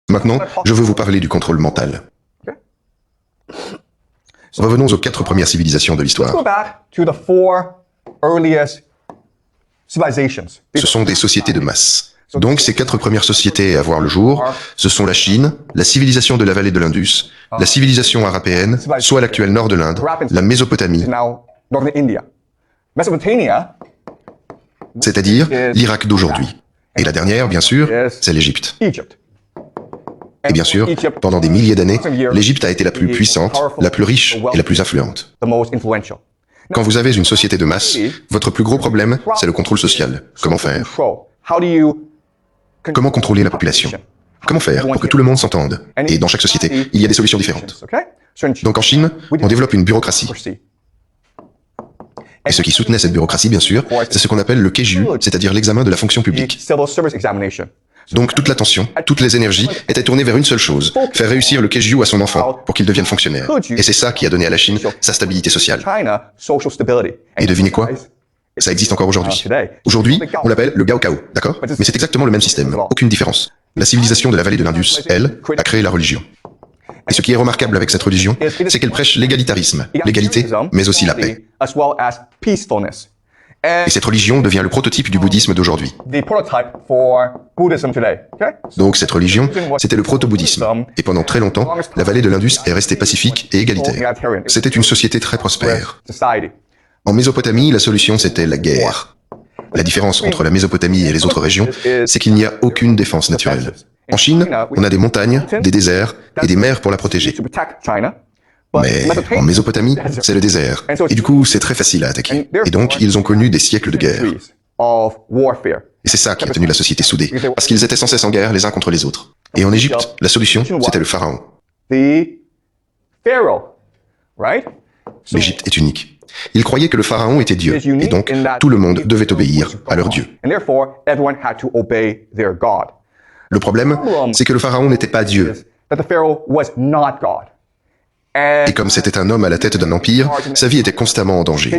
Maintenant, je veux vous parler du contrôle mental. Revenons aux 4 premières civilisations de l'histoire. Ce sont des sociétés de masse. Donc, ces 4 premières sociétés à voir le jour, ce sont la Chine, la civilisation de la vallée de l'Indus, la civilisation arapéenne, soit l'actuel nord de l'Inde, la Mésopotamie, c'est-à-dire l'Irak d'aujourd'hui. Et la dernière, bien sûr, c'est l'Égypte. Et bien sûr, pendant des milliers d'années, l'Égypte a été la plus puissante, la plus riche et la plus influente. Quand vous avez une société de masse, votre plus gros problème, c'est le contrôle social. Comment faire? Comment contrôler la population? Comment faire pour que tout le monde s'entende? Et dans chaque société, il y a des solutions différentes. Donc en Chine, on développe une bureaucratie. Et ce qui soutenait cette bureaucratie, bien sûr, c'est ce qu'on appelle le KEJU, c'est-à-dire l'examen de la fonction publique. Donc toute l'attention, toutes les énergies étaient tournées vers une seule chose, faire réussir le KEJU à son enfant pour qu'il devienne fonctionnaire. Et c'est ça qui a donné à la Chine sa stabilité sociale. Et devinez quoi? Ça existe encore aujourd'hui. Aujourd'hui, on l'appelle le Gaokao, d'accord? Mais c'est exactement le même système, aucune différence. La civilisation de la vallée de l'Indus, elle, a créé la religion. Et ce qui est remarquable avec cette religion, c'est qu'elle prêche l'égalitarisme, l'égalité, mais aussi la paix. Et cette religion devient le prototype du bouddhisme d'aujourd'hui. Donc cette religion, c'était le proto-bouddhisme. Et pendant très longtemps, la vallée de l'Indus est restée pacifique et égalitaire. C'était une société très prospère. En Mésopotamie, la solution, c'était la guerre. La différence entre la Mésopotamie et les autres régions, c'est qu'il n'y a aucune défense naturelle. En Chine, on a des montagnes, des déserts et des mers pour la protéger. Mais en Mésopotamie, c'est le désert. Et du coup, c'est très facile à attaquer. Et donc, ils ont connu des siècles de guerre. Et c'est ça qui a tenu la société soudée, parce qu'ils étaient sans cesse en guerre les uns contre les autres. Et en Égypte, la solution, c'était le pharaon. L'Égypte est unique. Ils croyaient que le pharaon était Dieu, et donc tout le monde devait obéir à leur Dieu. Le problème, c'est que le pharaon n'était pas Dieu. Et comme c'était un homme à la tête d'un empire, sa vie était constamment en danger.